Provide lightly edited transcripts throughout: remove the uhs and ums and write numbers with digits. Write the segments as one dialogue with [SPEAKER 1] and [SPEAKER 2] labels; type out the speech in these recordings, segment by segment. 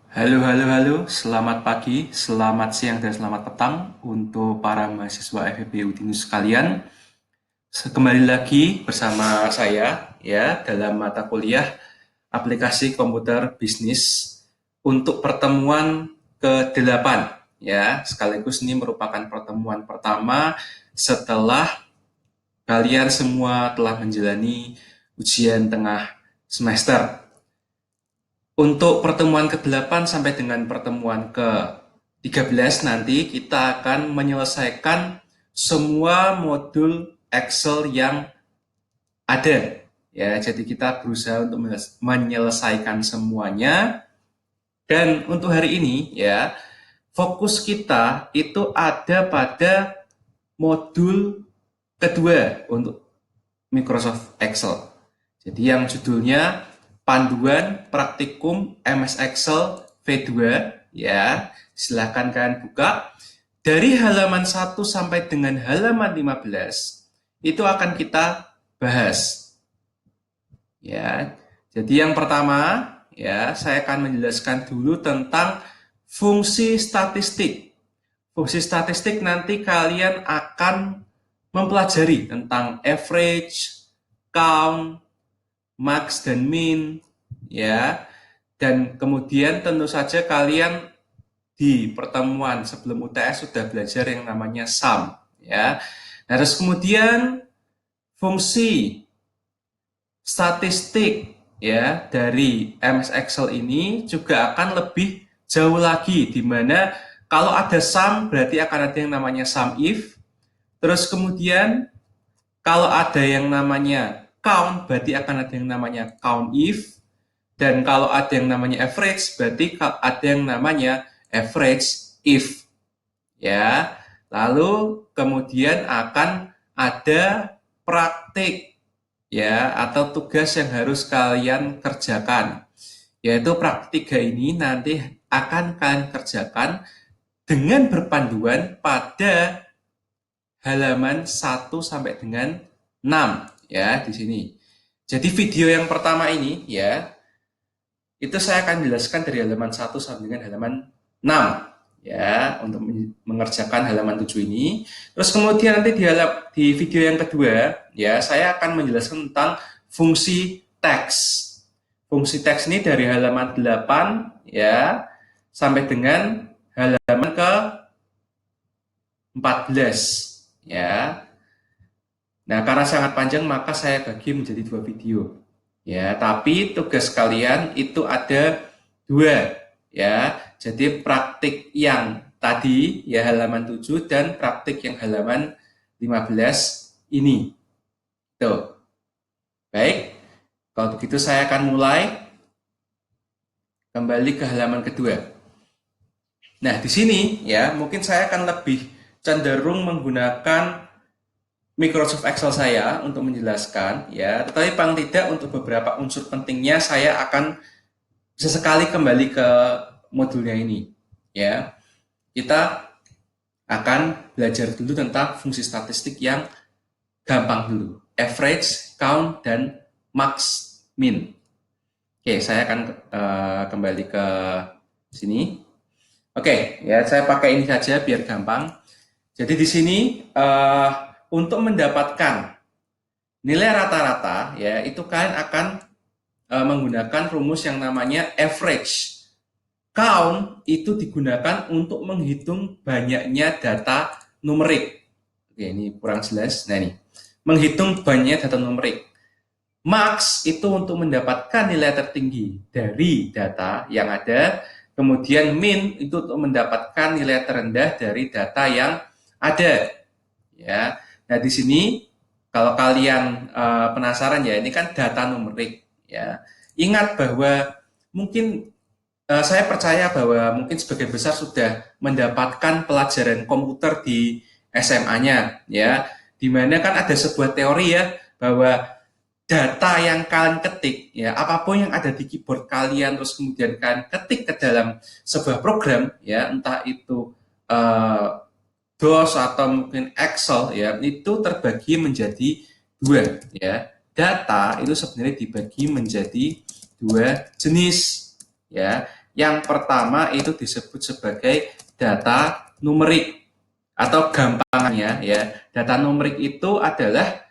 [SPEAKER 1] Halo, selamat pagi, selamat siang, dan selamat petang untuk para mahasiswa FEB Udinus sekalian. Kembali lagi bersama saya ya dalam mata kuliah aplikasi komputer bisnis untuk pertemuan ke-8 ya. Sekaligus ini merupakan pertemuan pertama setelah kalian semua telah menjalani ujian tengah semester. Untuk pertemuan ke-8 sampai dengan pertemuan ke-13 nanti kita akan menyelesaikan semua modul Excel yang ada. Ya, jadi kita berusaha untuk menyelesaikan semuanya. Dan untuk hari ini ya, fokus kita itu ada pada modul kedua untuk Microsoft Excel. Jadi yang judulnya Panduan Praktikum MS Excel V2 ya. Silahkan kalian buka. Dari halaman 1 sampai dengan halaman 15 itu akan kita bahas. Ya. Jadi yang pertama ya, saya akan menjelaskan dulu tentang fungsi statistik. Fungsi statistik nanti kalian akan mempelajari tentang average, count, max dan min ya. Dan kemudian tentu saja kalian di pertemuan sebelum UTS sudah belajar yang namanya sum ya. Nah, terus kemudian fungsi statistik ya dari MS Excel ini juga akan lebih jauh lagi, di mana kalau ada sum berarti akan ada yang namanya sum if. Terus kemudian kalau ada yang namanya count berarti akan ada yang namanya count if. Dan kalau ada yang namanya average berarti ada yang namanya average if. Ya. Lalu kemudian akan ada praktik ya, atau tugas yang harus kalian kerjakan. Yaitu praktik 3 ini nanti akan kalian kerjakan dengan berpanduan pada halaman 1 sampai dengan 6 ya di sini. Jadi video yang pertama ini ya, itu saya akan jelaskan dari halaman 1 sampai dengan halaman 6 ya, untuk mengerjakan halaman 7 ini. Terus kemudian nanti di video yang kedua ya, saya akan menjelaskan tentang fungsi teks. Fungsi teks ini dari halaman 8 ya sampai dengan halaman ke 14 ya. Nah, karena sangat panjang maka saya bagi menjadi 2 video. Ya, tapi tugas kalian itu ada 2 ya. Jadi praktik yang tadi ya halaman 7 dan praktik yang halaman 15 ini. Tuh. Baik. Kalau begitu saya akan mulai kembali ke halaman kedua. Nah, di sini ya, mungkin saya akan lebih cenderung menggunakan Microsoft Excel saya untuk menjelaskan ya, tetapi paling tidak untuk beberapa unsur pentingnya saya akan sesekali kembali ke modulnya ini ya. Kita akan belajar dulu tentang fungsi statistik yang gampang dulu, average, count, dan max, min. Oke, saya akan kembali ke sini. Oke, ya saya pakai ini saja biar gampang. Jadi di sini untuk mendapatkan nilai rata-rata ya, itu kalian akan menggunakan rumus yang namanya average. Count itu digunakan untuk menghitung banyaknya data numerik. Oke, ini kurang jelas. Nah, ini menghitung banyak data numerik. Max itu untuk mendapatkan nilai tertinggi dari data yang ada. Kemudian min itu untuk mendapatkan nilai terendah dari data yang ada. Ya. Nah, di sini kalau kalian penasaran ya, ini kan data numerik ya. Ingat bahwa mungkin saya percaya bahwa mungkin sebagian besar sudah mendapatkan pelajaran komputer di SMA-nya ya. Di mana kan ada sebuah teori ya, bahwa data yang kalian ketik ya, apapun yang ada di keyboard kalian terus kemudian kalian ketik ke dalam sebuah program ya, entah itu DOS atau mungkin Excel ya, itu terbagi menjadi 2 ya. Data itu sebenarnya dibagi menjadi 2 jenis ya. Yang pertama itu disebut sebagai data numerik, atau gampangannya ya, data numerik itu adalah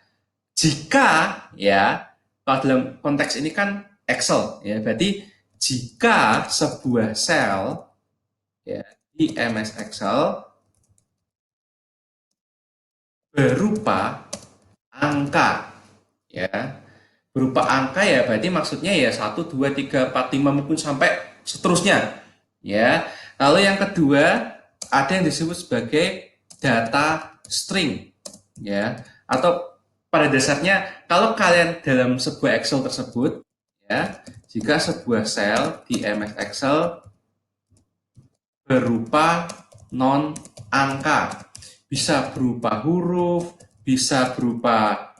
[SPEAKER 1] jika ya, kalau dalam konteks ini kan Excel ya, berarti jika sebuah sel ya di MS Excel berupa angka ya, berupa angka ya berarti maksudnya ya 1, 2, 3, 4, 5 mungkin sampai seterusnya ya. Lalu yang kedua ada yang disebut sebagai data string ya, atau pada dasarnya kalau kalian dalam sebuah Excel tersebut ya, jika sebuah sel di MS Excel berupa non angka, bisa berupa huruf, bisa berupa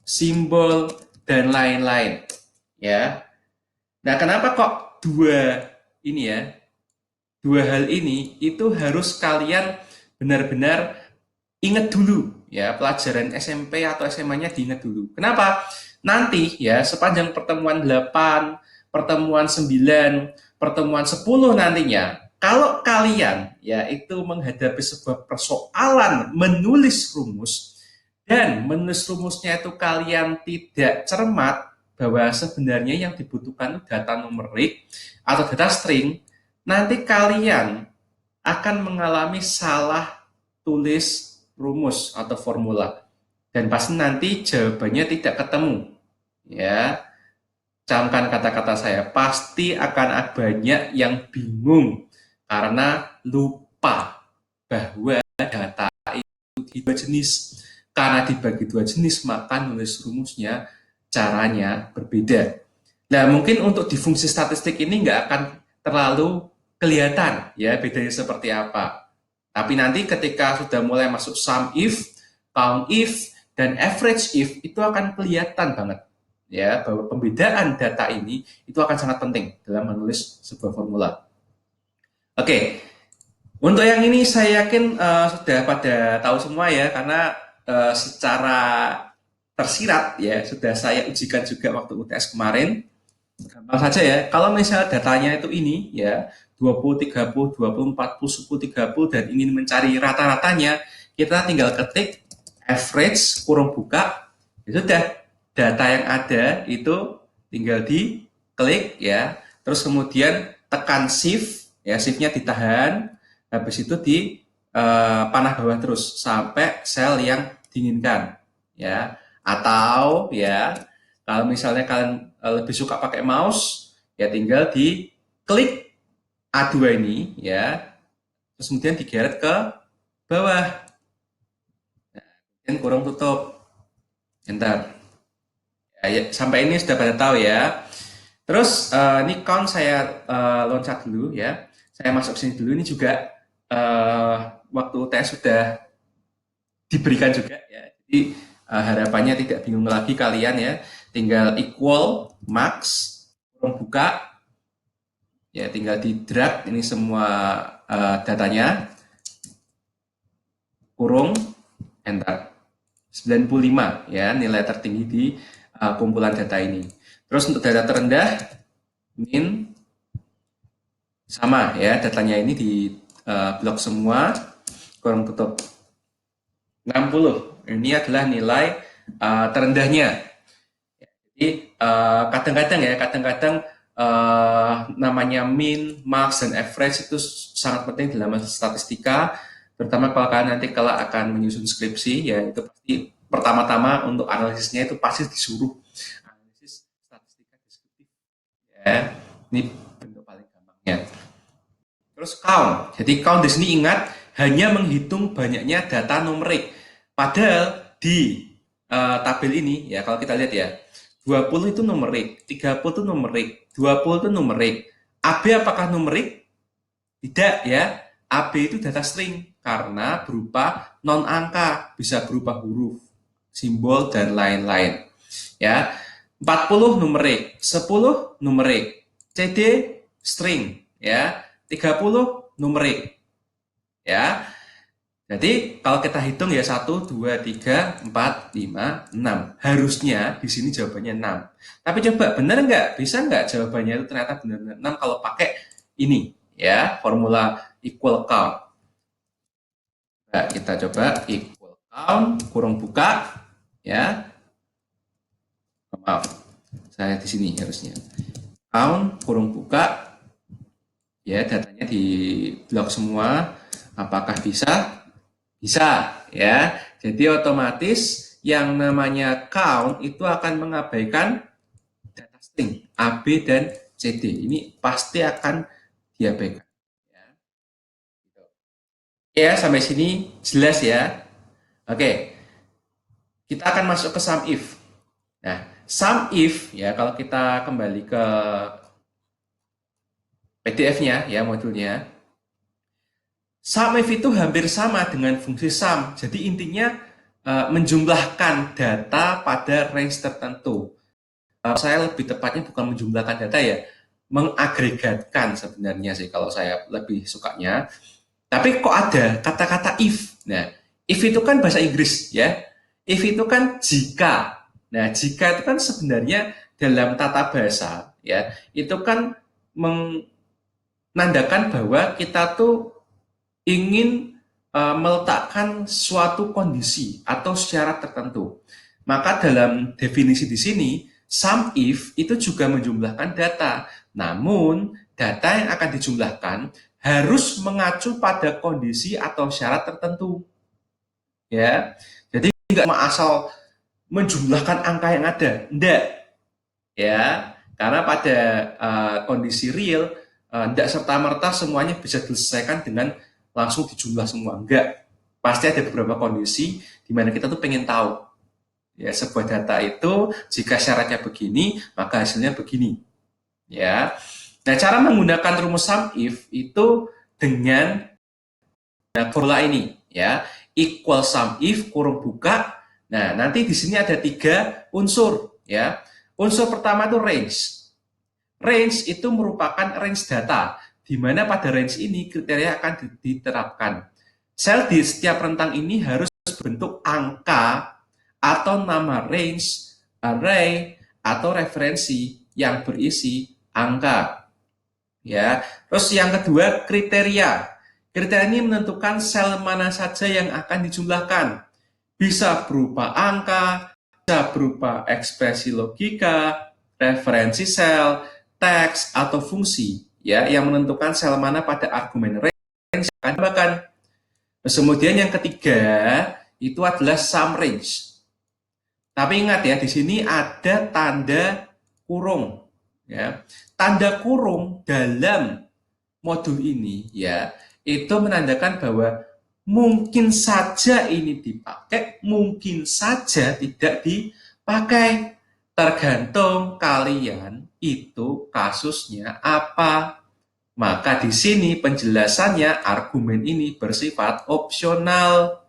[SPEAKER 1] simbol dan lain-lain ya. Nah, kenapa kok dua ini ya, dua hal ini itu harus kalian benar-benar ingat dulu ya, pelajaran SMP atau SMA-nya diingat dulu. Kenapa? Nanti ya sepanjang pertemuan 8, pertemuan 9, pertemuan 10 nantinya, kalau kalian ya itu menghadapi sebuah persoalan menulis rumus, dan menulis rumusnya itu kalian tidak cermat bahwa sebenarnya yang dibutuhkan data numerik atau data string, nanti kalian akan mengalami salah tulis rumus atau formula, dan pasti nanti jawabannya tidak ketemu ya. Camkan kata-kata saya, pasti akan banyak yang bingung karena lupa bahwa data itu dua jenis. Karena dibagi dua jenis, maka nulis rumusnya caranya berbeda. Nah, mungkin untuk di fungsi statistik ini nggak akan terlalu kelihatan ya bedanya seperti apa. Tapi nanti ketika sudah mulai masuk sum if, count if, dan average if, itu akan kelihatan banget ya bahwa pembedaan data ini itu akan sangat penting dalam menulis sebuah formula. Oke, untuk yang ini saya yakin sudah pada tahu semua ya, karena secara tersirat ya sudah saya ujikan juga waktu UTS kemarin. Gampang saja ya, kalau misalnya datanya itu ini ya 20, 30, 20, 40, 10, 30 dan ingin mencari rata-ratanya, kita tinggal ketik average kurung buka, ya sudah, data yang ada itu tinggal diklik ya, terus kemudian tekan shift ya, shiftnya ditahan, habis itu di panah bawah terus sampai sel yang diinginkan ya. Atau ya kalau misalnya kalian lebih suka pakai mouse ya, tinggal di klik A2 ini ya, terus kemudian digeret ke bawah, dan kurung tutup, enter ya, ya, sampai ini sudah pada tahu ya. Terus ini count saya loncat dulu ya, saya masuk sini dulu. Ini juga waktu tes sudah diberikan juga ya, jadi harapannya tidak bingung lagi kalian ya, tinggal equal max kurung buka ya, tinggal di drag ini semua datanya, kurung, enter. 95 ya nilai tertinggi di kumpulan data ini. Terus untuk data terendah min sama ya, datanya ini di blok semua, kurung tutup. 60 ini adalah nilai terendahnya. Jadi kadang-kadang ya, kadang-kadang namanya min, max, dan average itu sangat penting dalam statistika, terutama kalau kalian nanti kalau akan menyusun skripsi ya, itu pasti pertama-tama untuk analisisnya itu pasti disuruh analisis statistika deskriptif ya. Ini bentuk paling gampangnya. Terus count, jadi count di sini ingat hanya menghitung banyaknya data numerik, padahal di tabel ini ya, kalau kita lihat ya, 20 itu numerik, 30 itu numerik, 20 itu numerik. AB apakah numerik? Tidak ya. AB itu data string karena berupa non angka, bisa berupa huruf, simbol, dan lain-lain. Ya. 40 numerik, 10 numerik, CD string ya, 30 numerik. Ya. Jadi kalau kita hitung ya 1, 2, 3, 4, 5, 6. Harusnya di sini jawabannya 6. Tapi coba benar nggak? Bisa nggak jawabannya itu ternyata benar-benar 6 kalau pakai ini ya, formula equal count. Nah, kita coba equal count kurung buka ya. Maaf, saya di sini harusnya. Count kurung buka ya, datanya di blok semua. Apakah bisa? Bisa ya. Jadi otomatis yang namanya count itu akan mengabaikan data string A, B, dan CD. Ini pasti akan diabaikan. Ya, sampai sini jelas ya. Oke, kita akan masuk ke sum if. Nah, sum if ya, kalau kita kembali ke PDF-nya ya, modulnya. Sum if itu hampir sama dengan fungsi sum. Jadi intinya menjumlahkan data pada range tertentu. Saya lebih tepatnya bukan menjumlahkan data ya, mengagregatkan sebenarnya sih kalau saya lebih sukanya. Tapi kok ada kata-kata if. Nah, if itu kan bahasa Inggris ya. If itu kan jika. Nah, jika itu kan sebenarnya dalam tata bahasa ya, itu kan menandakan bahwa kita tuh ingin meletakkan suatu kondisi atau syarat tertentu. Maka dalam definisi di sini, sum if itu juga menjumlahkan data. Namun, data yang akan dijumlahkan harus mengacu pada kondisi atau syarat tertentu. Ya, jadi nggak cuma asal menjumlahkan angka yang ada, enggak. Ya, karena pada kondisi real, enggak serta-merta semuanya bisa diselesaikan dengan langsung dijumlah semua. Enggak. Pasti ada beberapa kondisi di mana kita tuh pengen tahu. Ya, sebuah data itu jika syaratnya begini, maka hasilnya begini. Ya. Nah, cara menggunakan rumus sum if itu dengan formula ini, ya. Equal sum if kurung buka. Nah, nanti di sini ada 3 unsur, ya. Unsur pertama itu range. Range itu merupakan range data, di mana pada range ini kriteria akan diterapkan. Sel di setiap rentang ini harus berbentuk angka atau nama range, array, atau referensi yang berisi angka. Ya, terus yang kedua kriteria. Kriteria ini menentukan sel mana saja yang akan dijumlahkan. Bisa berupa angka, bisa berupa ekspresi logika, referensi sel, teks, atau fungsi ya yang menentukan sel mana pada argumen range yang akan ditambahkan. Terus kemudian yang ketiga itu adalah sum range. Tapi ingat ya, di sini ada tanda kurung. Ya, tanda kurung dalam modul ini ya itu menandakan bahwa mungkin saja ini dipakai, mungkin saja tidak dipakai. Tergantung kalian itu kasusnya apa. Maka di sini penjelasannya argumen ini bersifat opsional.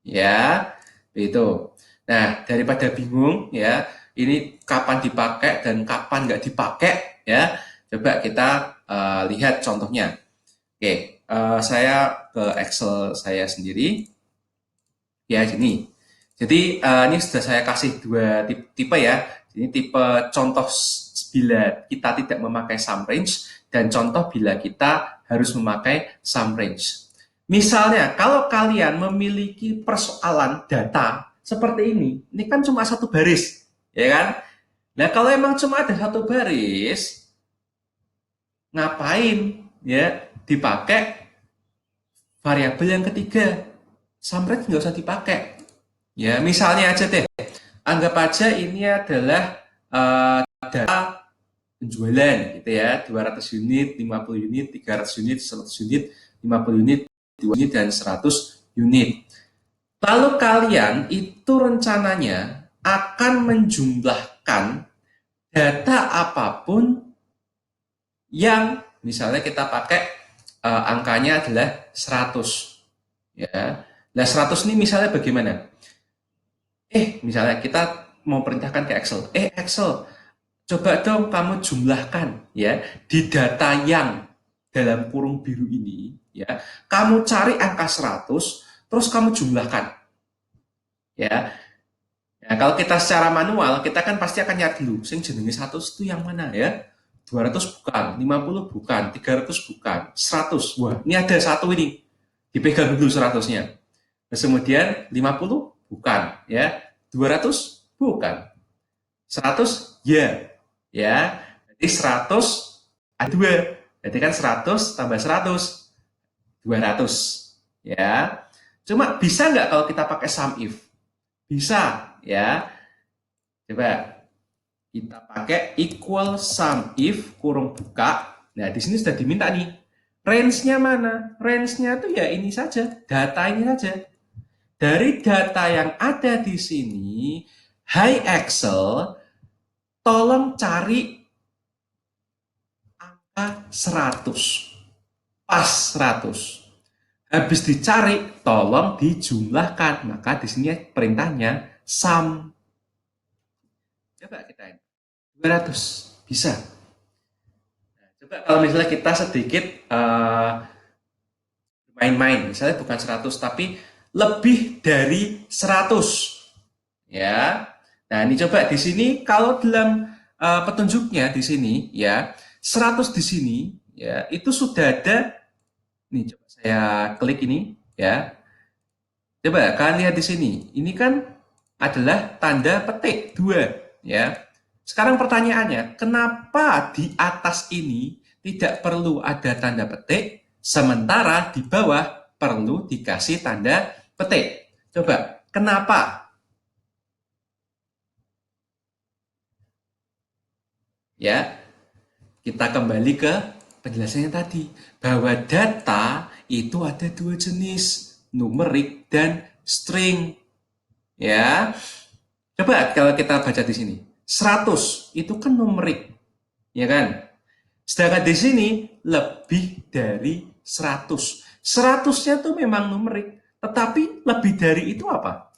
[SPEAKER 1] Ya, itu. Nah, daripada bingung ya, ini kapan dipakai dan kapan nggak dipakai ya. Coba kita lihat contohnya. Oke, saya ke Excel saya sendiri. Ya, ini. Jadi ini sudah saya kasih 2 tipe ya. Ini tipe contoh bila kita tidak memakai sum range dan contoh bila kita harus memakai sum range. Misalnya, kalau kalian memiliki persoalan data seperti ini kan cuma satu baris, ya kan? Nah, kalau emang cuma ada satu baris, ngapain ya dipakai variabel yang ketiga? Sum range nggak usah dipakai. Ya, misalnya aja deh, anggap aja ini adalah data penjualan gitu ya, 200 unit, 50 unit, 300 unit, 100 unit, 50 unit, 2 unit, dan 100 unit. Lalu kalian itu rencananya akan menjumlahkan data apapun yang misalnya kita pakai angkanya adalah 100. Ya. Nah, 100 ini misalnya bagaimana? Misalnya kita mau perintahkan ke Excel. Excel, coba dong kamu jumlahkan ya di data yang dalam kurung biru ini ya. Kamu cari angka 100 terus kamu jumlahkan. Ya. Nah, kalau kita secara manual, kita kan pasti akan nyari dulu sing jenenge 100 itu yang mana ya. 200 bukan, 50 bukan, 300 bukan, 100. Wah, ini ada satu ini. Dipegang dulu 100-nya. Terus kemudian 50 bukan, ya. 200 bukan. 100 ya. Ya. Jadi 100 ada 2. Jadi kan 100 tambah 100 200. Ya. Cuma bisa nggak kalau kita pakai sum if? Bisa, ya. Coba kita pakai equal sum if kurung buka. Nah, di sini sudah diminta nih. Range-nya mana? Range-nya itu ya ini saja, data ini saja. Dari data yang ada di sini, Hi Excel, tolong cari angka 100. Pas 100. Habis dicari, tolong dijumlahkan. Maka di sini perintahnya sum. Coba kita ini. 200. Bisa. Coba kalau misalnya kita sedikit main-main, misalnya bukan 100 tapi lebih dari 100. Ya. Nah, ini coba di sini kalau dalam petunjuknya di sini ya, 100 di sini ya, itu sudah ada. Nih coba saya klik ini ya. Coba kalian lihat di sini. Ini kan adalah tanda petik 2 ya. Sekarang pertanyaannya, kenapa di atas ini tidak perlu ada tanda petik, sementara di bawah perlu dikasih tanda petik? Coba, kenapa? Ya, kita kembali ke penjelasannya tadi, bahwa data itu ada 2 jenis, numerik dan string. Ya, coba kalau kita baca di sini, 100 itu kan numerik, ya kan? Sedangkan di sini lebih dari 100. 100-nya tuh memang numerik, tetapi lebih dari itu apa?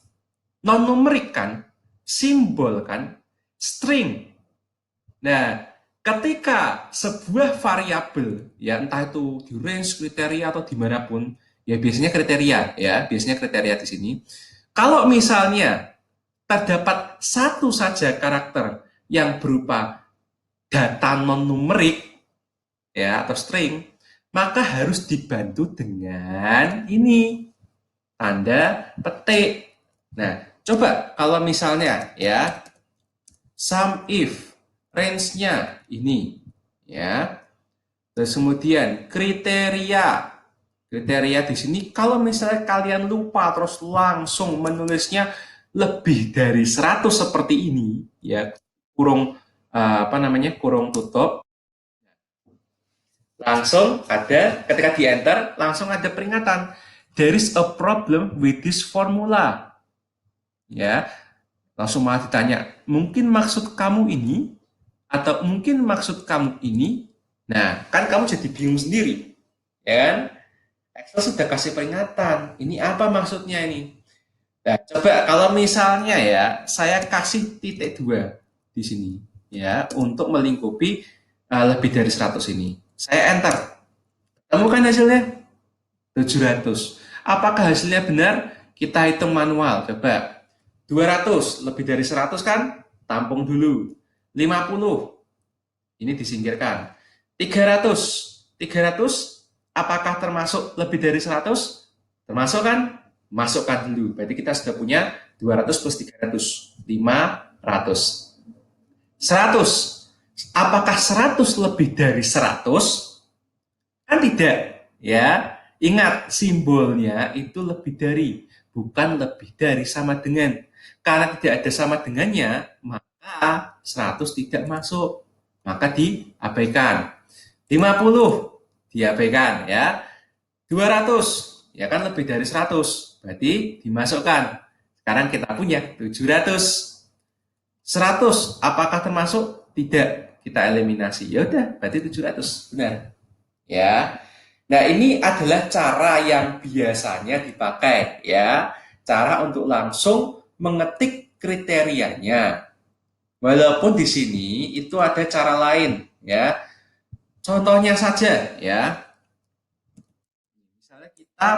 [SPEAKER 1] Non-numerik kan? Simbol kan? String. Nah, ketika sebuah variabel, ya entah itu di range, kriteria, atau dimanapun, ya biasanya kriteria, ya biasanya kriteria di sini. Kalau misalnya terdapat satu saja karakter yang berupa data non-numerik, ya atau string, maka harus dibantu dengan ini tanda petik. Nah, coba kalau misalnya ya sum if range-nya ini ya. Terus kemudian kriteria. Kriteria di sini kalau misalnya kalian lupa terus langsung menulisnya lebih dari 100 seperti ini ya, kurung apa namanya? Kurung tutup. Langsung ada ketika di enter langsung ada peringatan. There is a problem with this formula. Ya, langsung malah ditanya, mungkin maksud kamu ini atau mungkin maksud kamu ini. Nah, kan kamu jadi bingung sendiri, ya kan? Excel sudah kasih peringatan. Ini apa maksudnya ini? Nah, coba kalau misalnya ya, saya kasih titik 2 di sini, ya, untuk melingkupi lebih dari 100 ini. Saya enter. Temukan hasilnya 700. Apakah hasilnya benar? Kita hitung manual. Coba. 200 lebih dari 100 kan? Tampung dulu. 50. Ini disingkirkan. 300. 300 apakah termasuk lebih dari 100? Termasuk kan? Masukkan dulu. Berarti kita sudah punya 200 plus 300. 500. 100. Apakah 100 lebih dari 100? Kan tidak. Ya, ingat simbolnya itu lebih dari, bukan lebih dari sama dengan. Karena tidak ada sama dengannya, maka 100 tidak masuk. Maka diabaikan. 50 diabaikan ya. 200 ya kan lebih dari 100, berarti dimasukkan. Sekarang kita punya 700. 100 apakah termasuk? Tidak, kita eliminasi. Ya udah, berarti 700. Benar. Ya. Nah, ini adalah cara yang biasanya dipakai ya. Cara untuk langsung mengetik kriterianya. Walaupun di sini itu ada cara lain ya. Contohnya saja ya. Misalnya kita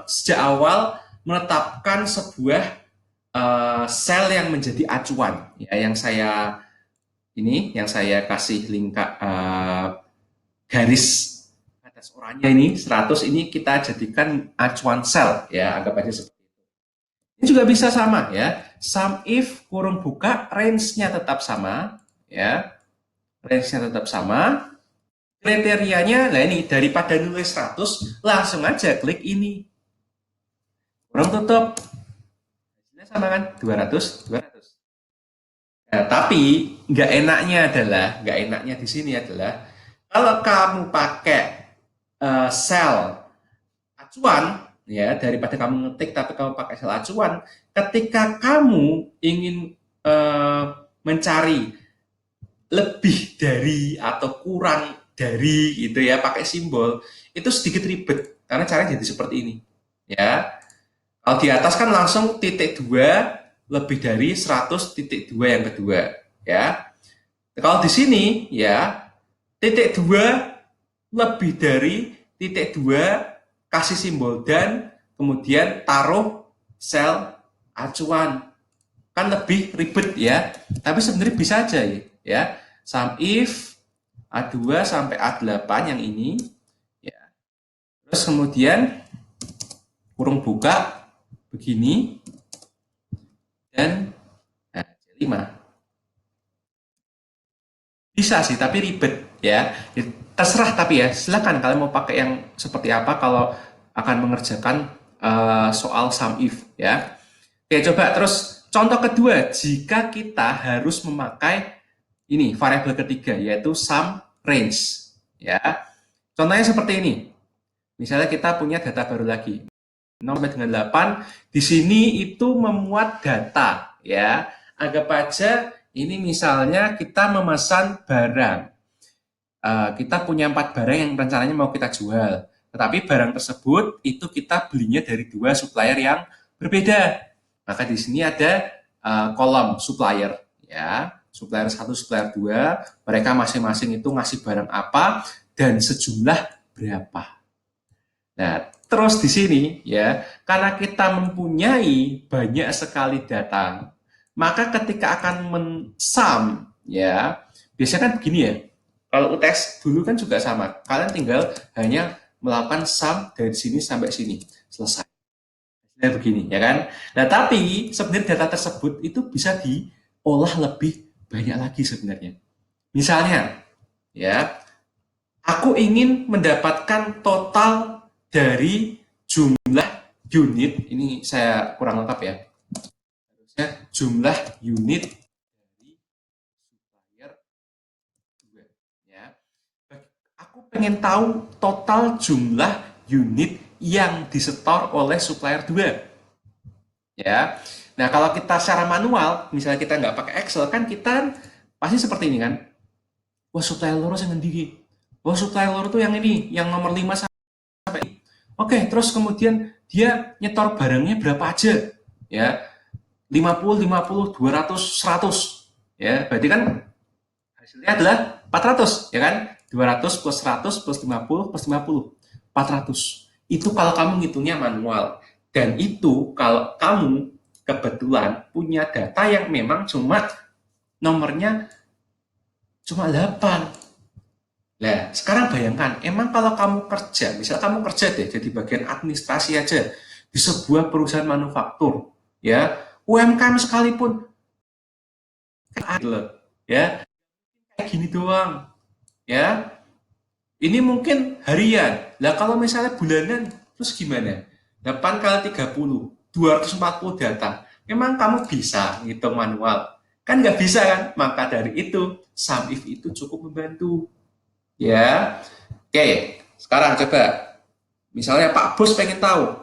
[SPEAKER 1] sejak awal menetapkan sebuah sel yang menjadi acuan ya, ini yang saya kasih link garis atas oranye ini 100, ini kita jadikan acuan sel ya, anggap aja seperti itu. Ini juga bisa sama ya, sum if kurung buka, range-nya tetap sama ya, range-nya tetap sama. Kriterianya, nah ini daripada nulis 100 langsung aja klik ini, kurung tutup, hasilnya sama kan, 200 200. Nah, tapi nggak enaknya di sini adalah kalau kamu pakai sel acuan ya, daripada kamu ngetik tapi kamu pakai sel acuan, ketika kamu ingin mencari lebih dari atau kurang dari gitu ya pakai simbol, itu sedikit ribet karena caranya jadi seperti ini ya. Kalau di atas kan langsung titik 2 lebih dari 100 titik 2 yang kedua ya. Kalau di sini ya, titik 2 lebih dari titik 2 kasih simbol dan kemudian taruh sel acuan. Kan lebih ribet ya. Tapi sebenarnya bisa aja ya. Sum if A2 sampai A8 yang ini ya. Terus kemudian kurung buka begini dan nah, 5. Bisa sih, tapi ribet ya. Terserah tapi ya, silakan kalian mau pakai yang seperti apa kalau akan mengerjakan soal sum if ya. Oke, coba terus contoh kedua, jika kita harus memakai ini variabel ketiga yaitu sum range ya. Contohnya seperti ini. Misalnya kita punya data baru lagi. 0 sampai dengan 8, di sini itu memuat data ya. Anggap aja ini misalnya kita memesan barang. Kita punya 4 barang yang rencananya mau kita jual. Tetapi barang tersebut itu kita belinya dari 2 supplier yang berbeda. Maka di sini ada kolom supplier ya. Supplier 1, supplier 2, mereka masing-masing itu ngasih barang apa dan sejumlah berapa. Nah, terus di sini ya, karena kita mempunyai banyak sekali data, maka ketika akan mensum ya, biasanya kan begini ya. Kalau UTS dulu kan juga sama. Kalian tinggal hanya melakukan sum dari sini sampai sini, selesai. Hasilnya begini ya kan. Nah, tapi sebenarnya data tersebut itu bisa diolah lebih banyak lagi sebenarnya. Misalnya ya, aku ingin mendapatkan total dari jumlah unit, ini saya kurang lengkap ya, jumlah unit dari supplier 2 ya. Aku pengen tahu total jumlah unit yang disetor oleh supplier 2 ya. Nah, kalau kita secara manual, misalnya kita nggak pakai Excel, kan kita pasti seperti ini kan. Wah, supplier loro yang ngendi? Wah, supplier loro tuh yang ini, yang nomor 5 sampai. Oke, terus kemudian dia nyetor barangnya berapa aja? Ya, 50, 50, 200, 100. Ya, berarti kan hasilnya adalah 400, ya kan? 200 plus 100 plus 50 plus 50. 400. Itu kalau kamu ngitungnya manual. Dan itu kalau kamu kebetulan punya data yang memang cuma nomornya cuma 8. Nah, sekarang bayangkan, emang kalau kamu kerja, misal kamu kerja deh jadi bagian administrasi aja di sebuah perusahaan manufaktur, ya, UMKM sekalipun, ya, kayak gini doang, ya. Ini mungkin harian. Lah kalau misalnya bulanan, terus gimana? 8 kali 30, 240 data. Memang kamu bisa ngitung manual? Kan nggak bisa kan? Maka dari itu, sum if itu cukup membantu. Ya, oke. Sekarang coba, misalnya Pak Bos pengen tahu,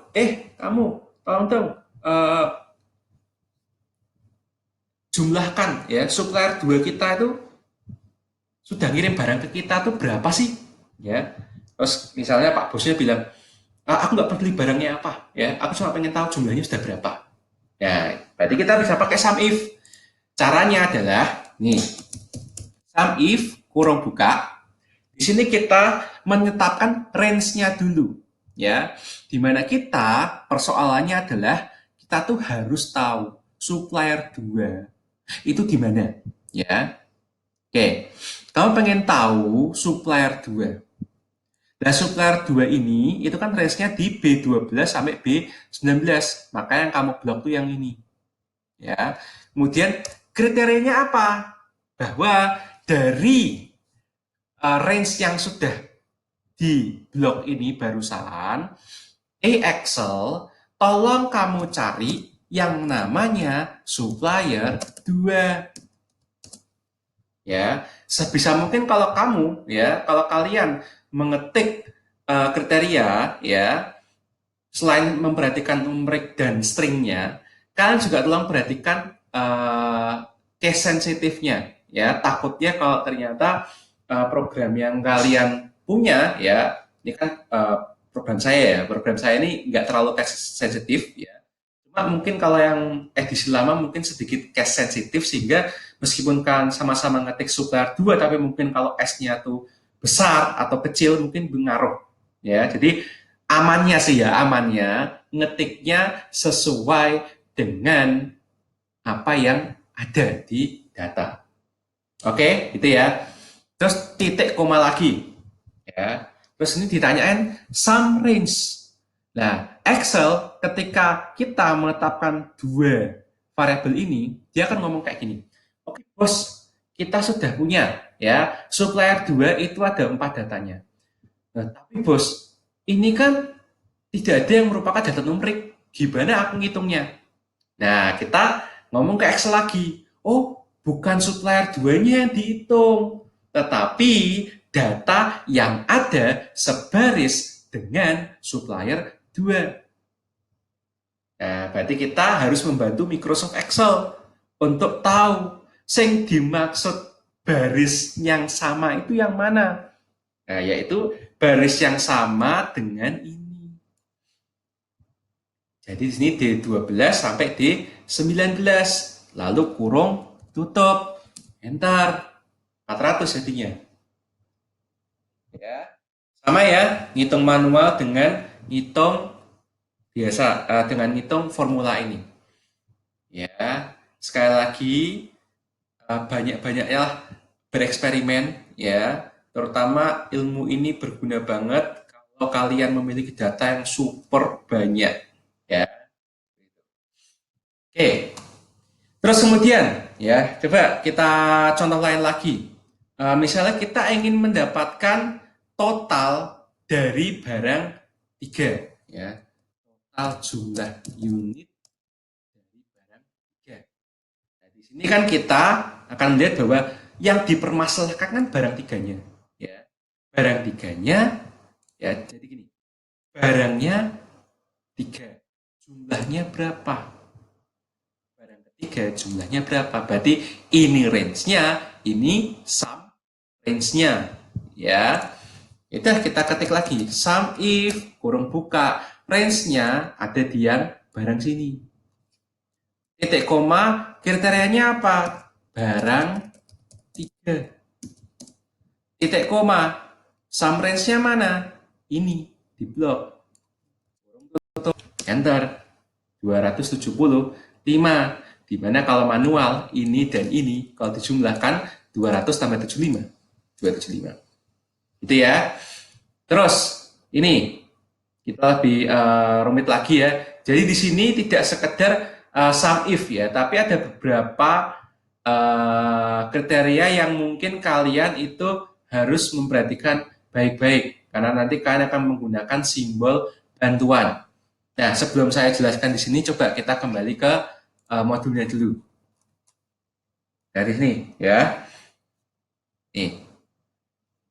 [SPEAKER 1] kamu tolong dong jumlahkan ya supplier 2 kita itu sudah ngirim barang ke kita tuh berapa sih? Ya, terus misalnya Pak Bosnya bilang, aku nggak peduli barangnya apa, ya, aku cuma pengen tahu jumlahnya sudah berapa. Ya, berarti kita bisa pakai sum if. Caranya adalah nih, sum if kurung buka. Di sini kita menetapkan range-nya dulu, ya. Dimana kita persoalannya adalah kita tuh harus tahu supplier 2 itu di mana, ya. Oke, kamu pengen tahu supplier 2. Nah, supplier 2 ini itu kan range-nya di B12 sampai B19. Maka yang kamu blok tuh yang ini. Ya. Kemudian kriterianya apa? Bahwa dari range yang sudah di blok ini barusan, Excel, tolong kamu cari yang namanya supplier 2. Ya, sebisa mungkin kalau kamu kalau kalian mengetik kriteria selain memperhatikan numerik dan stringnya, kalian juga tolong perhatikan case sensitifnya ya. Takutnya kalau ternyata program yang kalian punya ini kan program saya ini nggak terlalu case sensitif ya. Cuma mungkin kalau yang edisi lama mungkin sedikit case sensitif sehingga meskipun kan sama-sama ngetik supplier 2 tapi mungkin kalau S-nya tuh besar atau kecil mungkin pengaruh ya. Jadi amannya ngetiknya sesuai dengan apa yang ada di data. Oke, itu ya. Terus titik koma lagi ya. Terus ini ditanyain sum range. Nah, Excel ketika kita menetapkan 2 variabel ini, dia akan ngomong kayak gini. Oke, bos, kita sudah punya ya, supplier 2 itu ada 4 datanya. Nah, tapi bos, ini kan tidak ada yang merupakan data numerik. Gimana aku ngitungnya? Nah, kita ngomong ke Excel lagi. Oh, bukan supplier 2-nya yang dihitung, tetapi data yang ada sebaris dengan supplier 2. Nah, berarti kita harus membantu Microsoft Excel untuk tahu sing dimaksud baris yang sama itu yang mana. Nah, yaitu baris yang sama dengan ini. Jadi di sini D12 sampai D19. Lalu kurung tutup. Enter. 400 jadinya. Ya. Sama ya, ngitung manual dengan ngitung biasa, dengan ngitung formula ini. Ya, sekali lagi banyak-banyaknya bereksperimen ya. Terutama ilmu ini berguna banget kalau kalian memiliki data yang super banyak ya. Oke. Terus kemudian ya, coba kita contoh lain lagi. Misalnya kita ingin mendapatkan total dari barang 3 ya. Total jumlah unit dari barang 3. Nah, di sini kan kita akan melihat bahwa yang dipermasalahkan kan barang 3-nya ya. Barang 3-nya ya, jadi gini. Barangnya 3. Jumlahnya berapa? Barang ketiga jumlahnya berapa? Berarti ini range-nya, ini sum range-nya. Ya. Itu kita ketik lagi. Sum if kurung buka range-nya ada di yang barang sini. Titik koma kriterianya apa? Barang 3. Titik koma sum range-nya mana? Ini di blok. Enter. 275, dimana kalau manual ini dan ini kalau dijumlahkan 200 tambah 75, 275 itu ya. Terus ini kita lebih rumit lagi ya. Jadi di sini tidak sekedar sum if ya, tapi ada beberapa kriteria yang mungkin kalian itu harus memperhatikan baik-baik karena nanti kalian akan menggunakan simbol bantuan. Nah, sebelum saya jelaskan di sini, coba kita kembali ke modulnya dulu. Dari sini, ya. Nih.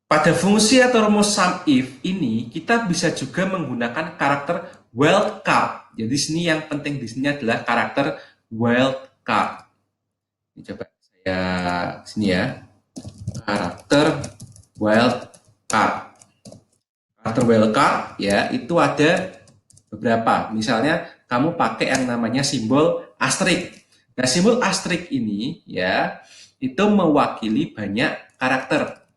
[SPEAKER 1] Pada fungsi atau rumus sum if ini, kita bisa juga menggunakan karakter wildcard. Jadi sini yang penting di sini adalah karakter wildcard. Ini coba saya sini ya. Karakter wildcard. Karakter wildcard ya, itu ada beberapa. Misalnya kamu pakai yang namanya simbol asterisk. Nah, simbol asterisk ini ya itu mewakili banyak karakter.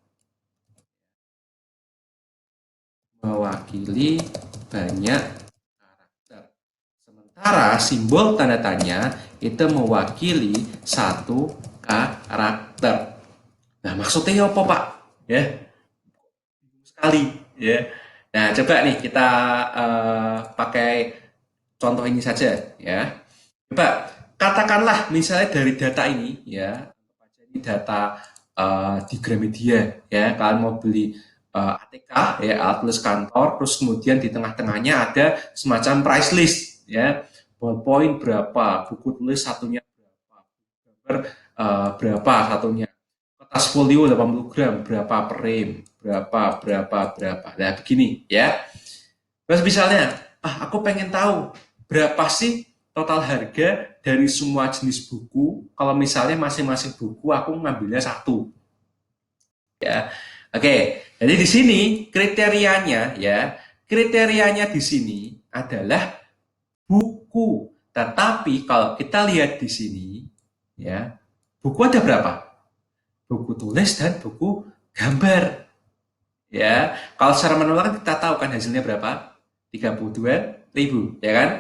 [SPEAKER 1] Mewakili banyak karakter. Sementara simbol tanda tanya itu mewakili satu karakter. Nah, maksudnya apa, Pak? Ya, sekali. Ya. Nah, coba nih kita pakai contoh ini saja, ya. Coba katakanlah misalnya dari data ini, ya, ini data di Gramedia, ya, kalian mau beli ATK, ya, alat tulis kantor, terus kemudian di tengah-tengahnya ada semacam price list, ya, ballpoint berapa, buku tulis satunya berapa, gambar berapa satunya, kertas folio 80 gram berapa per rem, berapa. Nah, begini, ya. Terus misalnya, aku pengen tahu berapa sih total harga dari semua jenis buku. Kalau misalnya masing-masing buku aku ngambilnya satu, ya. Oke, jadi di sini kriterianya, ya, kriterianya di sini adalah buku. Tetapi kalau kita lihat di sini, ya, buku ada berapa? Buku tulis dan buku gambar. Ya, kalau secara manual kan kita tahu kan hasilnya berapa? 32.000, ya kan?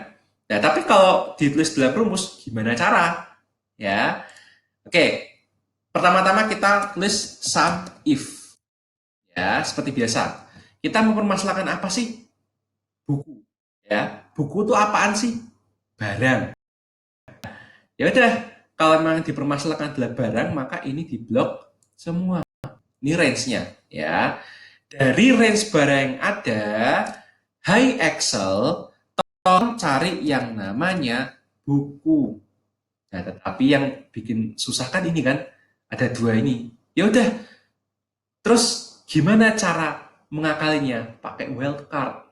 [SPEAKER 1] Nah, tapi kalau ditulis dalam rumus, gimana cara? Ya, oke. Pertama-tama kita tulis sum if. Ya, seperti biasa. Kita mempermasalahkan apa sih? Buku. Ya, buku itu apaan sih? Barang. Ya udah, kalau memang dipermasalahkan adalah barang, maka ini diblok semua. Ini range-nya, ya. Dari range barang yang ada, Hai Excel, tolong cari yang namanya buku. Nah, tetapi yang bikin susah kan ini kan, ada dua ini. Ya udah, terus gimana cara mengakalinya? Pakai wildcard.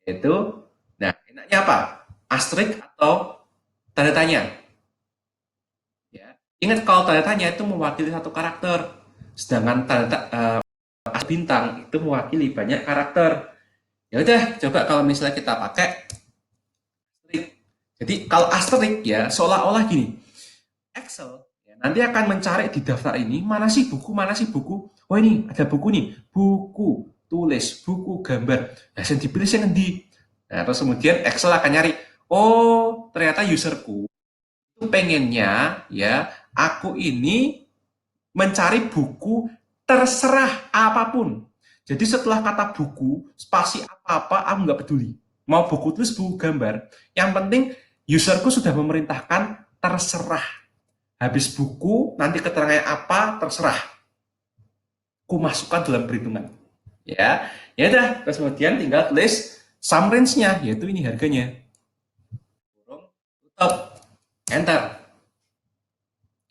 [SPEAKER 1] Itu, nah enaknya apa? Asterisk atau tanda tanya. Ya. Ingat kalau tanda tanya itu mewakili satu karakter, sedangkan bintang itu mewakili banyak karakter. Ya udah, coba kalau misalnya kita pakai asterisk. Jadi kalau asterisk ya seolah-olah gini, Excel ya, nanti akan mencari di daftar ini mana sih buku, mana sih buku. Oh ini ada buku nih, buku tulis, buku gambar. Nah, yang dipilih yang di. Nah, terus kemudian Excel akan nyari. Oh, ternyata userku itu pengennya ya aku ini mencari buku terserah apapun. Jadi setelah kata buku, spasi apa-apa, aku nggak peduli. Mau buku tulis, buku gambar. Yang penting userku sudah memerintahkan terserah. Habis buku, nanti keterangannya apa, terserah. Ku masukkan dalam perhitungan. Ya, ya udah. Terus kemudian tinggal tulis sum range-nya, yaitu ini harganya. Tutup, enter.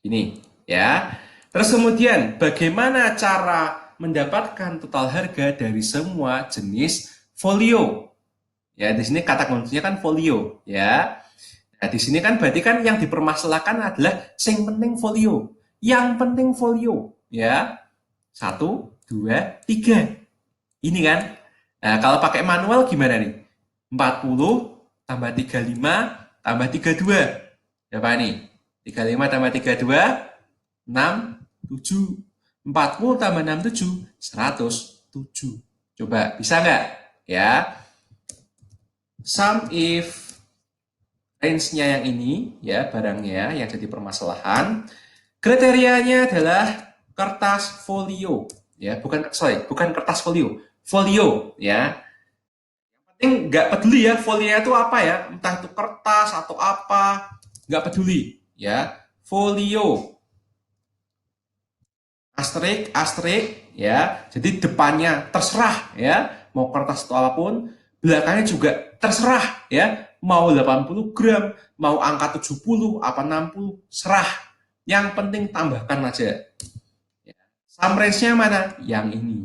[SPEAKER 1] Ini, ya. Terus kemudian bagaimana cara mendapatkan total harga dari semua jenis folio? Ya, di sini kata kuncinya kan folio, ya. Nah, di sini kan berarti kan yang dipermasalahkan adalah yang penting folio. Yang penting folio, ya. Satu, dua, tiga. Ini kan. Nah, kalau pakai manual gimana nih? 40 tambah 35 tambah 32. Berapa nih? 35 tambah 32, 6, 7. 40 tambah 67, 107. Coba, bisa nggak? Ya. Sum if range-nya yang ini, ya, barangnya yang jadi permasalahan. Kriterianya adalah kertas folio, ya, bukan kertas folio, folio, ya. Penting nggak peduli ya folio itu apa ya, entah itu kertas atau apa, nggak peduli, ya. Folio, asterik, asterik, ya. Jadi depannya terserah, ya, mau kertas atau apapun, belakangnya juga terserah, ya. Mau 80 gram, mau angka 70, apa 60, serah. Yang penting tambahkan aja. Sum range-nya mana? Yang ini.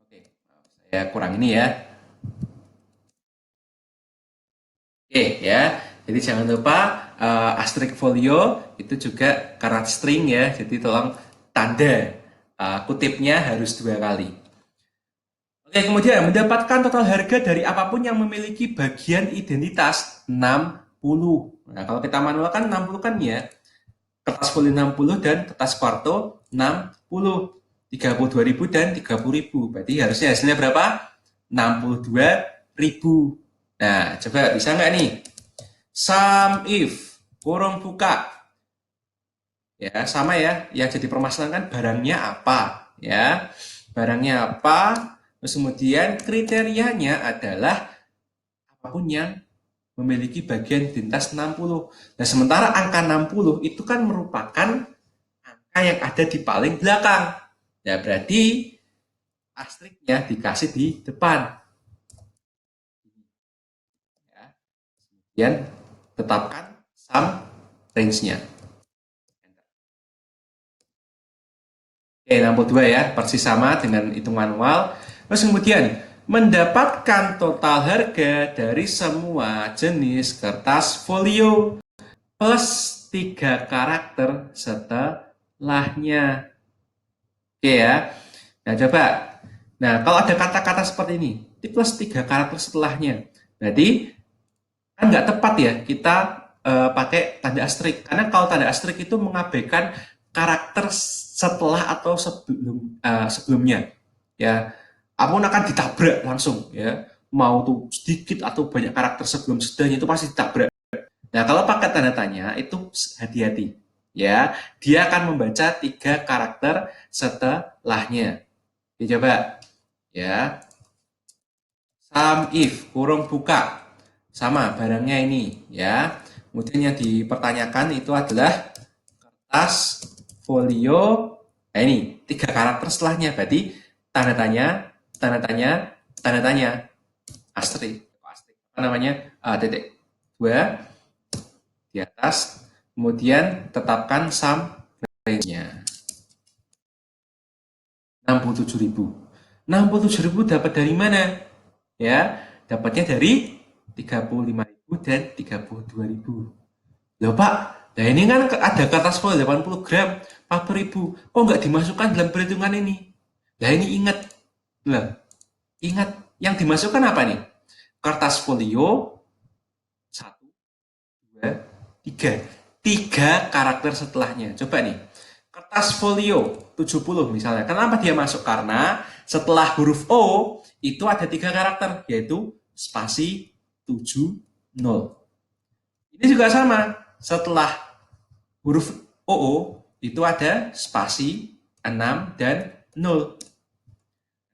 [SPEAKER 1] Oke, saya kurang ini ya. Oke ya, jadi jangan lupa asterisk folio itu juga karat string ya, jadi tolong tanda kutipnya harus 2 kali. Oke, kemudian mendapatkan total harga dari apapun yang memiliki bagian identitas 60. Nah, kalau kita manual kan 60 kan ya, kertas folio 60 dan kertas quarto 60. 32.000 dan 30.000. Berarti harusnya hasilnya berapa? 62.000. Nah, coba bisa nggak nih? Sum if, kurung buka. Ya, sama ya. Yang jadi permasalahan kan barangnya apa, ya. Barangnya apa? Terus kemudian kriterianya adalah apapun yang memiliki bagian lintas 60. Nah, sementara angka 60 itu kan merupakan angka yang ada di paling belakang. Ya, berarti asteriknya dikasih di depan. Ya. Kemudian tetapkan sum range-nya. Oke, 62 ya, persis sama dengan hitung manual. Terus kemudian, mendapatkan total harga dari semua jenis kertas folio plus 3 karakter setelahnya. Oke ya. Nah, coba. Nah, kalau ada kata-kata seperti ini, plus 3 karakter setelahnya. Berarti kan nggak tepat ya kita pakai tanda astrik. Karena kalau tanda astrik itu mengabaikan karakter setelah atau sebelumnya. Ya, apapun akan ditabrak langsung ya. Mau tuh sedikit atau banyak karakter sebelum sudahnya itu pasti ditabrak. Nah, kalau pakai tanda tanya itu hati-hati. Ya, dia akan membaca 3 karakter setelahnya. Dicoba ya. Sum if kurung buka sama barangnya ini ya. Kemudian yang dipertanyakan itu adalah kertas folio. Nah ini 3 karakter setelahnya berarti tanda tanya, tanda tanya, tanda tanya, asterisk, apa namanya, titik 2 di atas. Kemudian tetapkan sum range-nya 67.000. 67.000 dapat dari mana? Ya, dapatnya dari 35.000 dan 32.000. Loh Pak, nah ini kan ada kertas foil 80 gram, 40.000. Kok nggak dimasukkan dalam perhitungan ini? Nah ini ingat, lah, ingat yang dimasukkan apa nih? Kertas folio 1, 2, 3. 3 karakter setelahnya. Coba nih, kertas folio 70 misalnya. Kenapa dia masuk? Karena setelah huruf O itu ada 3 karakter, yaitu spasi 7, 0. Ini juga sama. Setelah huruf OO itu ada spasi 6 dan 0.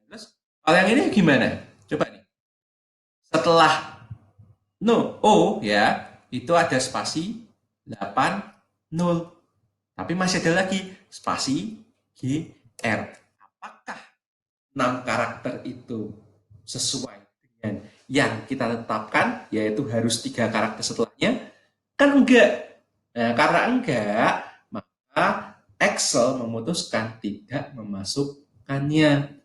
[SPEAKER 1] Terus kalau yang ini gimana? Coba nih. Setelah no O ya, itu ada spasi 8, 0. Tapi masih ada lagi spasi GR. Apakah 6 karakter itu sesuai dengan yang kita tetapkan, yaitu harus 3 karakter setelahnya? Kan enggak. Nah, karena enggak, maka Excel memutuskan tidak memasukkannya.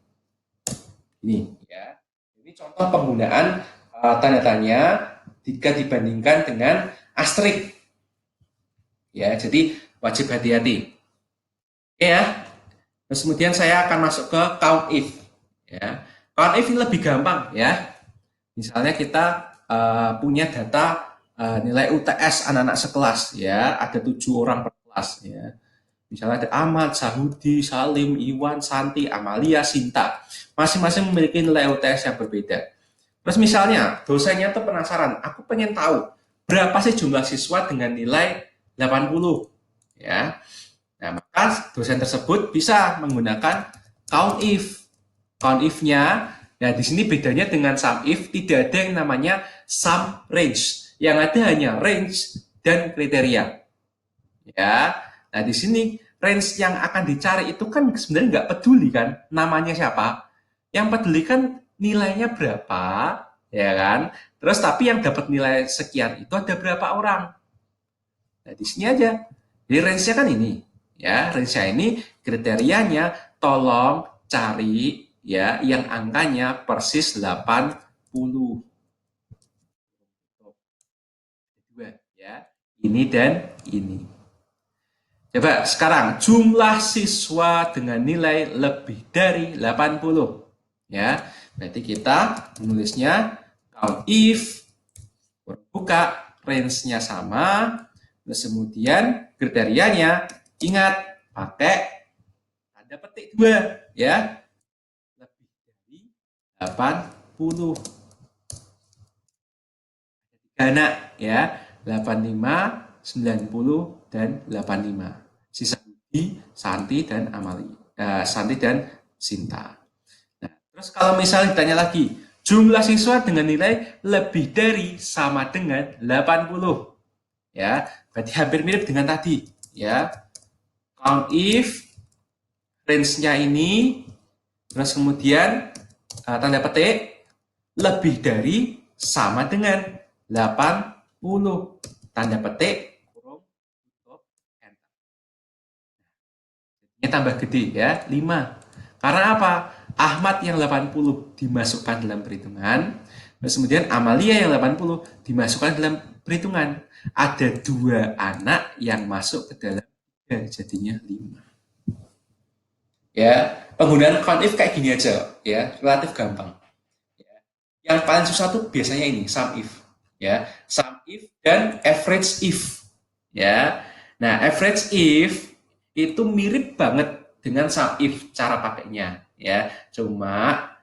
[SPEAKER 1] Ini ya. Ini contoh penggunaan tanda tanya jika dibandingkan dengan asterisk. Ya, jadi wajib hati-hati. Oke ya. Terus kemudian saya akan masuk ke count if. Ya. Count if ini lebih gampang ya. Misalnya kita punya data nilai UTS anak-anak sekelas ya, ada 7 orang per kelas ya. Misalnya ada Ahmad, Sahudi, Salim, Iwan, Santi, Amalia, Sinta. Masing-masing memiliki nilai UTS yang berbeda. Terus misalnya dosennya tuh penasaran, aku pengen tahu berapa sih jumlah siswa dengan nilai 80 ya. Nah, maka dosen tersebut bisa menggunakan count if. Count if-nya, nah di sini bedanya dengan sum if, tidak ada yang namanya sum range. Yang ada hanya range dan kriteria. Ya, nah di sini range yang akan dicari itu kan sebenarnya nggak peduli kan namanya siapa. Yang peduli kan nilainya berapa, ya kan? Terus tapi yang dapat nilai sekian itu ada berapa orang. Nah, di sini aja. Jadi range-nya kan ini. Ya, range-nya ini kriterianya tolong cari ya yang angkanya persis 80. Dua ya. Ini dan ini. Coba sekarang jumlah siswa dengan nilai lebih dari 80. Ya. Berarti kita menulisnya count if buka range-nya sama, terus kemudian kriterianya ingat pakai tanda petik 2 ya. Lebih dari 80. anak ya, 85, 90 dan 85. Sisa Budi, Santi dan Amali. Santi dan Sinta. Nah, terus kalau misalnya ditanya lagi, jumlah siswa dengan nilai lebih dari sama dengan 80. Ya, berarti hampir mirip dengan tadi, ya. Count if range-nya ini, terus kemudian tanda petik lebih dari sama dengan 80, tanda petik kurung tutup enter. Ini tambah gede ya, 5. Karena apa? Ahmad yang 80 dimasukkan dalam perhitungan, terus kemudian Amalia yang 80 dimasukkan dalam perhitungan. Ada 2 anak yang masuk ke dalam 3, jadinya 5. Ya, penggunaan count if kayak gini aja ya, relatif gampang. Yang paling susah tuh biasanya ini sum if, ya, sum if dan average if, ya. Nah, average if itu mirip banget dengan sum if cara pakainya, ya. Cuma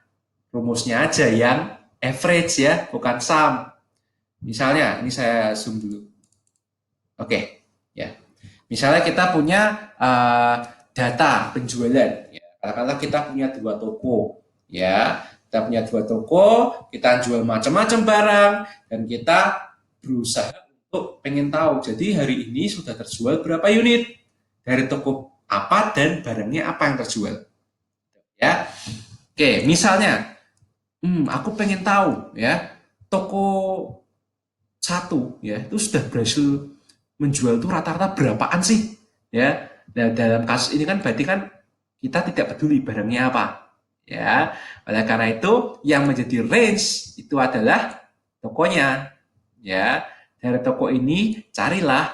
[SPEAKER 1] rumusnya aja yang average ya, bukan sum. Misalnya, ini saya zoom dulu. Oke, ya. Misalnya kita punya data penjualan, ya. Katakanlah kita punya 2 toko, ya. Kita punya 2 toko, kita jual macam-macam barang, dan kita berusaha untuk pengen tahu, jadi hari ini sudah terjual berapa unit dari toko apa dan barangnya apa yang terjual. Ya, oke, misalnya, aku pengen tahu ya, toko 1 ya itu sudah berhasil menjual tuh rata-rata berapaan sih ya. Nah, dalam kasus ini kan berarti kan kita tidak peduli barangnya apa ya. Oleh karena itu yang menjadi range itu adalah tokonya ya. Dari toko ini carilah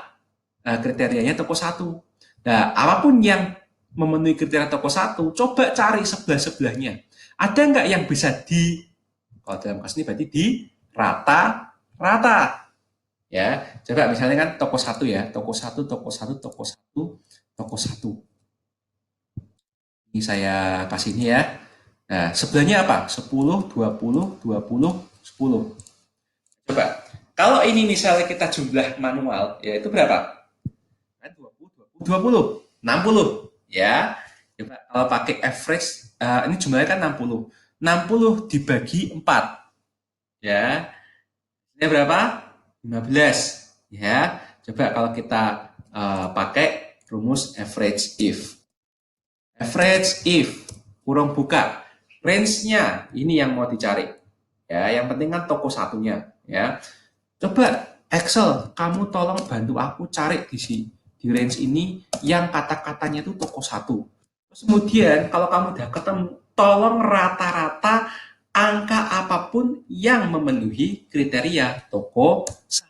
[SPEAKER 1] kriterianya toko 1. Nah, apapun yang memenuhi kriteria toko 1, coba cari sebelah-sebelahnya. Ada nggak yang bisa kalau dalam kasus ini berarti di rata-rata. Ya, coba misalnya kan toko 1 ya, toko 1, toko 1, toko 1, toko 1. Ini saya kasih ini ya. Nah, sebelahnya apa? 10, 20, 20, 10. Coba, kalau ini misalnya kita jumlah manual, ya itu berapa? 20, 20, 20, 60. Ya, coba kalau pakai average, ini jumlahnya kan 60. 60 dibagi 4. Ya, ini berapa? 15 ya. Coba kalau kita pakai rumus average if. Average if kurung buka, range-nya ini yang mau dicari. Ya, yang penting kan toko satunya ya. Coba Excel, kamu tolong bantu aku cari di range ini yang kata-katanya itu toko 1. Terus kemudian kalau kamu udah ketemu, tolong rata-rata angka apapun yang memenuhi kriteria toko 1.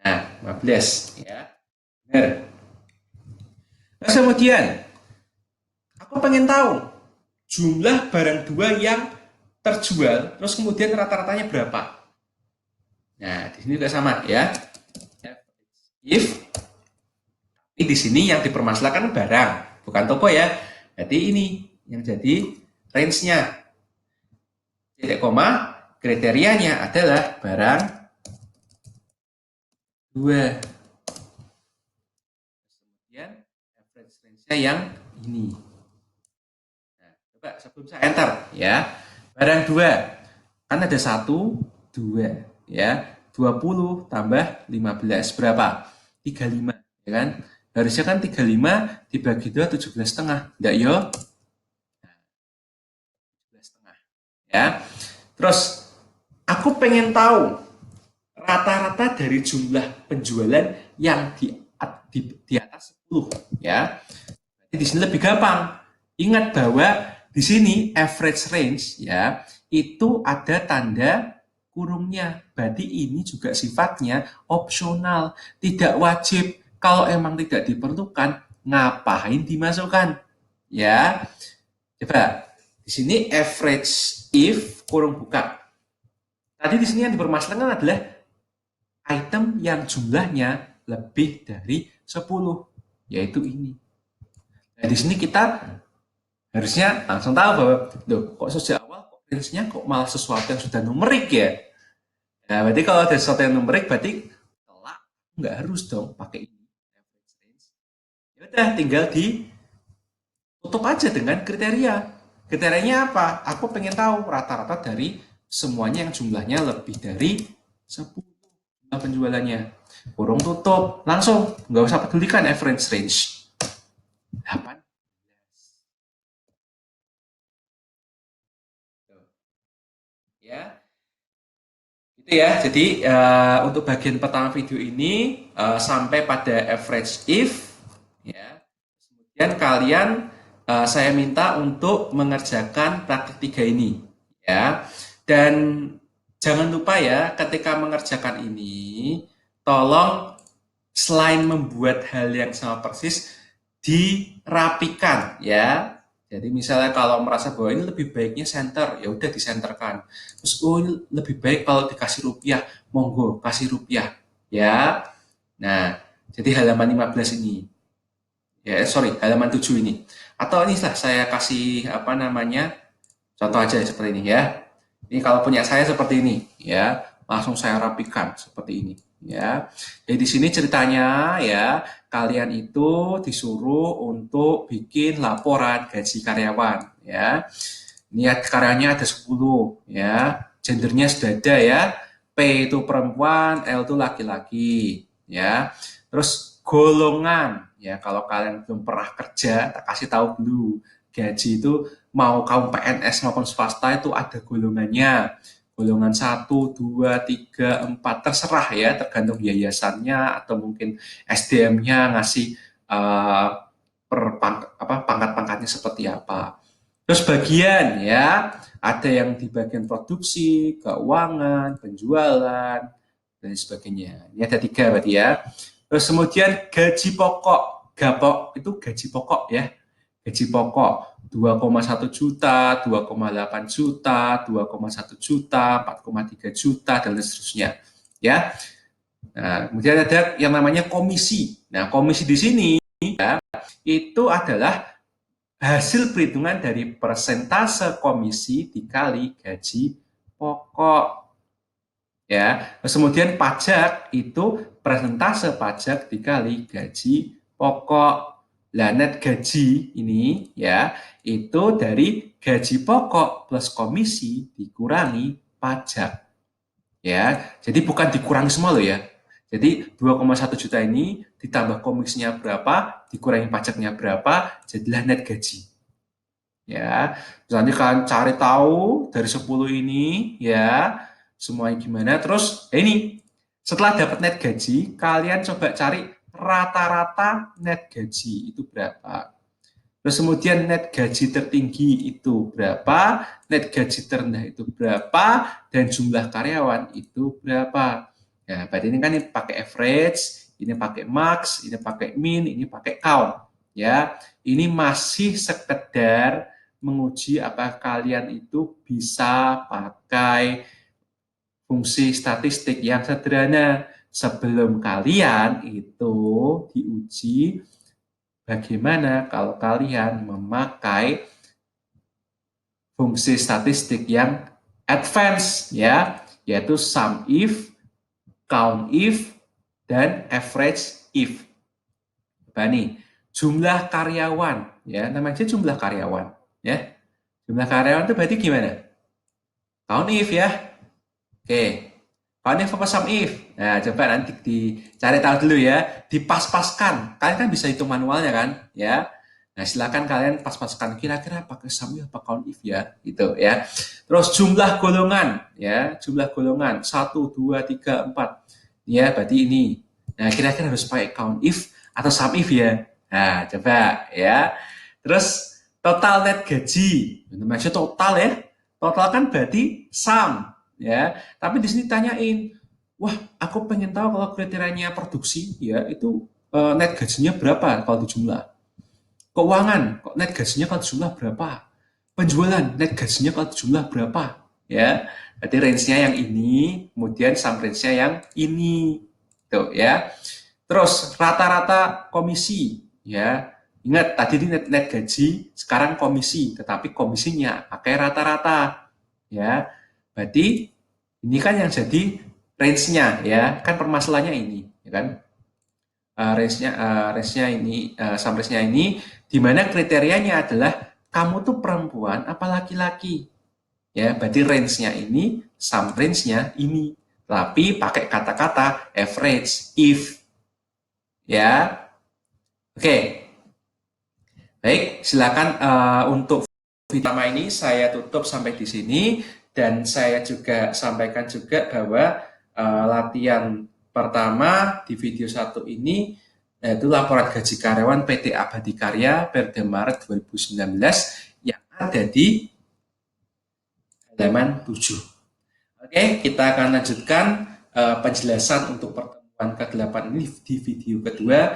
[SPEAKER 1] Nah, 15 ya. Benar. Terus kemudian aku pengen tahu jumlah barang 2 yang terjual, terus kemudian rata-ratanya berapa. Nah, di sini juga sama ya. If di sini yang dipermasalahkan barang, bukan toko ya. Jadi ini yang jadi range-nya. Titik koma, kriterianya adalah barang 2. Kemudian average range-nya yang ini. Nah, coba sebelum saya enter ya. Barang 2. Kan ada 1, 2 ya. 20 tambah 15 berapa? 35 ya kan? Harusnya kan 35 dibagi 2 17,5. Enggak yo? 17,5 ya. Terus aku pengen tahu rata-rata dari jumlah penjualan yang di atas 10 ya. Jadi di sini lebih gampang. Ingat bahwa di sini average range ya, itu ada tanda kurungnya. Berarti ini juga sifatnya opsional, tidak wajib. Kalau emang tidak diperlukan, ngapain dimasukkan? Ya. Coba di sini average if kurung buka. Tadi di sini yang dipermasalahkan adalah item yang jumlahnya lebih dari 10, yaitu ini. Nah, di sini kita harusnya langsung tahu bahwa, loh, kok sejak awal kok range-nya kok malah sesuatu yang sudah numerik ya. Nah, berarti kalau ada sesuatu yang numerik, berarti kelak nggak harus dong pakai ini. Average range. Ya udah, tinggal ditutup aja dengan kriteria. Kriterianya apa? Aku pengen tahu rata-rata dari semuanya yang jumlahnya lebih dari 10 jumlah penjualannya. Kurung tutup, langsung. Nggak usah pedulikan average range. 8. Ya, itu ya. Jadi untuk bagian pertama video ini sampai pada average if, ya. Kemudian kalian saya minta untuk mengerjakan praktik 3 ini, ya. Dan jangan lupa ya, ketika mengerjakan ini, tolong selain membuat hal yang sama persis, dirapikan ya. Jadi misalnya kalau merasa bahwa ini lebih baiknya center, ya udah disenterkan. Terus oh ini lebih baik kalau dikasih rupiah, monggo kasih rupiah ya. Nah, jadi halaman 15 ini. Ya, sorry, halaman 7 ini. Atau ini lah saya kasih apa namanya? Contoh aja seperti ini ya. Ini kalau punya saya seperti ini ya, langsung saya rapikan seperti ini ya. Jadi di sini ceritanya ya, kalian itu disuruh untuk bikin laporan gaji karyawan ya. Niat karyanya ada 10 ya. Gendernya sudah ada ya. P itu perempuan, L itu laki-laki ya. Terus golongan ya, kalau kalian belum pernah kerja, tak kasih tahu dulu. Gaji itu mau kamu PNS maupun swasta itu ada golongannya. Golongan 1, 2, 3, 4, terserah ya, tergantung yayasannya atau mungkin SDM-nya ngasih pangkat-pangkatnya seperti apa. Terus bagian ya, ada yang di bagian produksi, keuangan, penjualan, dan sebagainya. Ini ada 3 berarti ya. Terus kemudian gaji pokok, gapok itu gaji pokok ya. Gaji pokok 2,1 juta, 2,8 juta, 2,1 juta, 4,3 juta, dan seterusnya. Ya. Nah, kemudian ada yang namanya komisi. Nah, komisi di sini ya, itu adalah hasil perhitungan dari persentase komisi dikali gaji pokok. Ya, terus kemudian pajak itu persentase pajak dikali gaji pokok. Lah net gaji ini ya, itu dari gaji pokok plus komisi dikurangi pajak. Ya, jadi bukan dikurangi semua loh ya. Jadi 2,1 juta ini ditambah komisinya berapa, dikurangi pajaknya berapa, jadilah net gaji. Ya, terus nanti kalian cari tahu dari 10 ini ya, semuanya gimana. Terus ini setelah dapat net gaji, kalian coba cari rata-rata net gaji itu berapa. Terus kemudian net gaji tertinggi itu berapa, net gaji terendah itu berapa, dan jumlah karyawan itu berapa. Ya, berarti ini kan ini pakai average, ini pakai max, ini pakai min, ini pakai count. Ya, ini masih sekedar menguji apakah kalian itu bisa pakai fungsi statistik yang sederhana. Sebelum kalian itu diuji bagaimana kalau kalian memakai fungsi statistik yang advance ya, yaitu sum if, count if, dan average if. Apa nih? Jumlah karyawan ya, namanya jumlah karyawan ya. Jumlah karyawan itu berarti gimana? Count if ya. Oke. Count if apa sum if? Nah, coba nanti dicari tahu dulu ya, dipas-paskan. Kalian kan bisa hitung manualnya kan, ya. Nah, silakan kalian pas-paskan kira-kira pakai sum if apa count if ya, gitu ya. Terus jumlah golongan ya, jumlah golongan 1 2 3 4. Ya, berarti ini. Nah, kira-kira harus pakai count if atau sum if ya. Nah, coba ya. Terus total net gaji. Maksudnya total ya. Total kan berarti sum ya. Tapi di sini tanyain, wah, aku pengen tahu kalau kriterianya produksi ya itu net gajinya berapa kalau dijumlah. Keuangan, kok net gajinya kalau dijumlah berapa? Penjualan, net gajinya kalau dijumlah berapa? Ya, berarti range-nya yang ini, kemudian sum range-nya yang ini, tuh ya. Terus rata-rata komisi, ya. Ingat tadi ini net gaji, sekarang komisi, tetapi komisinya pakai rata-rata, ya. Berarti ini kan yang jadi range-nya ya, kan permasalahannya ini, ya kan? Range-nya ini, summaries-nya ini, di mana kriterianya adalah kamu tuh perempuan apa laki-laki, ya. Berarti range-nya ini, sum range-nya ini, tapi pakai kata-kata average, if, ya. Oke, baik, silakan untuk video pertama ini saya tutup sampai di sini, dan saya juga sampaikan juga bahwa latihan pertama di video 1 ini yaitu laporan gaji karyawan PT Abadi Karya periode Maret 2019 yang ada di halaman 7. Oke, kita akan lanjutkan penjelasan untuk pertemuan ke-8 ini di video kedua.